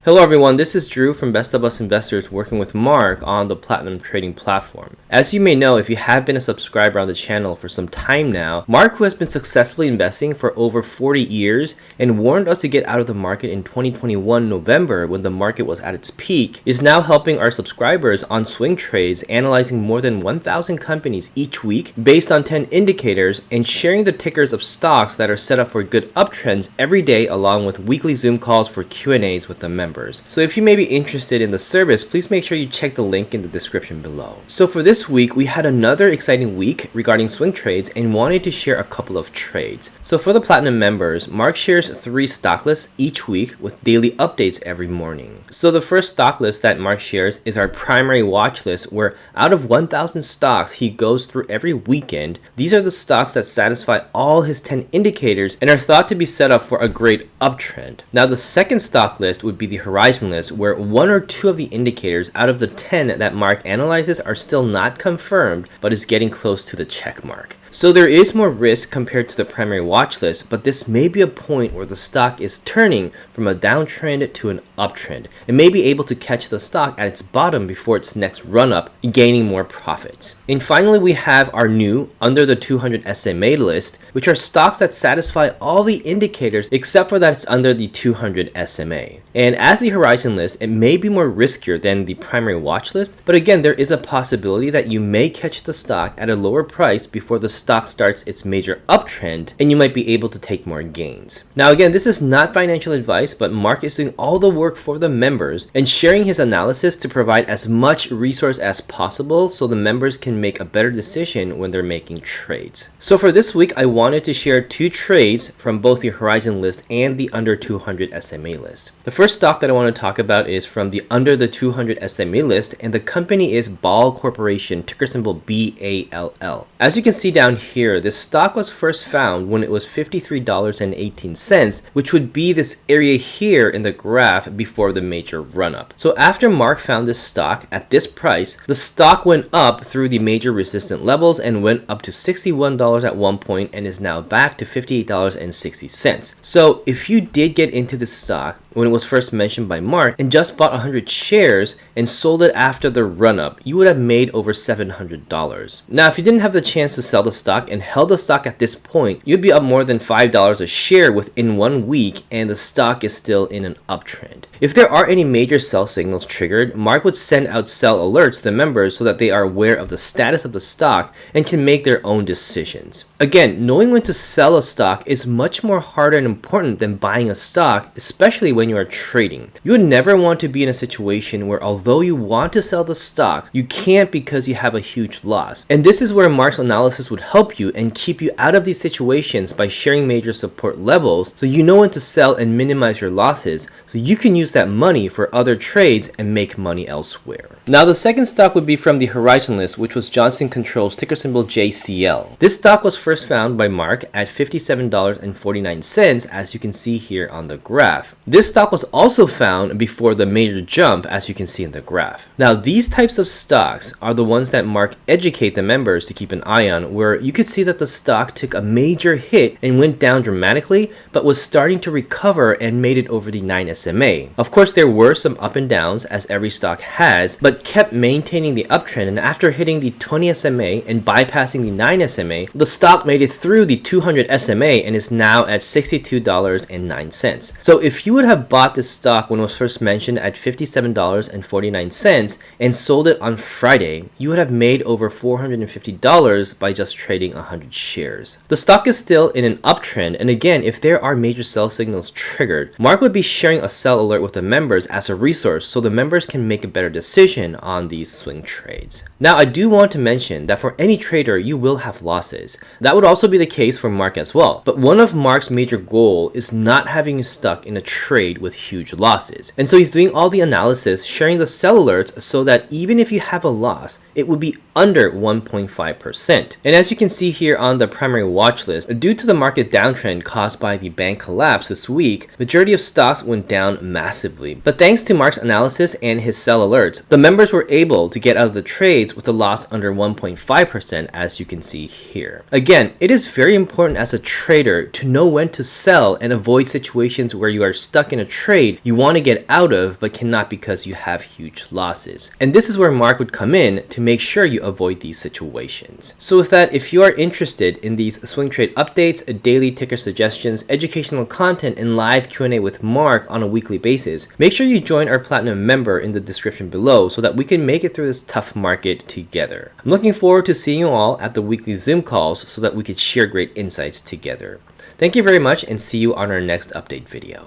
Hello everyone, this is Drew from Best of Us Investors working with Mark on the Platinum Trading Platform. As you may know, if you have been a subscriber on the channel for some time now, Mark, who has been successfully investing for over 40 years and warned us to get out of the market in 2021 November when the market was at its peak, is now helping our subscribers on swing trades, analyzing more than 1,000 companies each week based on 10 indicators and sharing the tickers of stocks that are set up for good uptrends every day, along with weekly Zoom calls for Q&As with the members. So if you may be interested in the service, please make sure you check the link in the description below. So for this week, we had another exciting week regarding swing trades and wanted to share a couple of trades. So for the Platinum members, Mark shares 3 stock lists each week with daily updates every morning. So the first stock list that Mark shares is our primary watch list, where out of 1,000 stocks he goes through every weekend, these are the stocks that satisfy all his 10 indicators and are thought to be set up for a great uptrend. Now the second stock list would be the Horizon list, where 1 or 2 of the indicators out of the 10 that Mark analyzes are still not confirmed, but is getting close to the check mark. So there is more risk compared to the primary watch list, but this may be a point where the stock is turning from a downtrend to an uptrend and may be able to catch the stock at its bottom before its next run up, gaining more profits. And finally, we have our new under the 200 SMA list, which are stocks that satisfy all the indicators except for that it's under the 200 SMA. And as the Horizon list, it may be more riskier than the primary watch list, but again, there is a possibility that you may catch the stock at a lower price before the stock starts its major uptrend, and you might be able to take more gains. Now again, this is not financial advice, but Mark is doing all the work for the members and sharing his analysis to provide as much resource as possible so the members can make a better decision when they're making trades. So for this week, I wanted to share 2 trades from both the Horizon list and the under 200 SMA list. The first stock that I want to talk about is from the under the 200 SMA list, and the company is Ball Corporation, ticker symbol BALL. As you can see down here, this stock was first found when it was $53.18, which would be this area here in the graph before the major run-up. So after Mark found this stock at this price, the stock went up through the major resistant levels and went up to $61 at one point and is now back to $58.60. So if you did get into this stock when it was first mentioned by Mark and just bought 100 shares and sold it after the run-up, you would have made over $700. Now, if you didn't have the chance to sell the stock and held the stock at this point, you'd be up more than $5 a share within 1 week, and the stock is still in an uptrend. If there are any major sell signals triggered, Mark would send out sell alerts to the members so that they are aware of the status of the stock and can make their own decisions. Again, knowing when to sell a stock is much more harder and important than buying a stock, especially when you are trading. You would never want to be in a situation where although you want to sell the stock, you can't because you have a huge loss. And this is where Mark's analysis would help you and keep you out of these situations by sharing major support levels so you know when to sell and minimize your losses so you can use that money for other trades and make money elsewhere. Now the second stock would be from the Horizon list, which was Johnson Controls, ticker symbol JCL. This stock was first found by Mark at $57.49, as you can see here on the graph. This stock was also found before the major jump, as you can see in the graph. Now these types of stocks are the ones that Mark educate the members to keep an eye on, where you could see that the stock took a major hit and went down dramatically, but was starting to recover and made it over the 9 SMA. Of course, there were some up and downs, as every stock has, but kept maintaining the uptrend, and after hitting the 20 SMA and bypassing the 9 SMA, the stock made it through the 200 SMA and is now at $62.09. So if you would have bought this stock when it was first mentioned at $57.49 and sold it on Friday, you would have made over $450 by just trading 100 shares. The stock is still in an uptrend, and again, if there are major sell signals triggered, Mark would be sharing a sell alert with the members as a resource so the members can make a better decision on these swing trades. Now, I do want to mention that for any trader, you will have losses. That would also be the case for Mark as well. But one of Mark's major goals is not having you stuck in a trade with huge losses. And so he's doing all the analysis, sharing the sell alerts so that even if you have a loss, it would be under 1.5%. And as you can see here on the primary watch list, due to the market downtrend caused by the bank collapse this week, majority of stocks went down massively. But thanks to Mark's analysis and his sell alerts, the members were able to get out of the trades with a loss under 1.5%, as you can see here. Again, it is very important as a trader to know when to sell and avoid situations where you are stuck in a trade you want to get out of but cannot because you have huge losses. And this is where Mark would come in to make sure you avoid these situations. So with that, if you are interested in these swing trade updates, daily ticker suggestions, educational content, and live Q&A with Mark on a weekly basis, make sure you join our Platinum member in the description below so that we can make it through this tough market together. I'm looking forward to seeing you all at the weekly Zoom calls so that we could share great insights together. Thank you very much and see you on our next update video.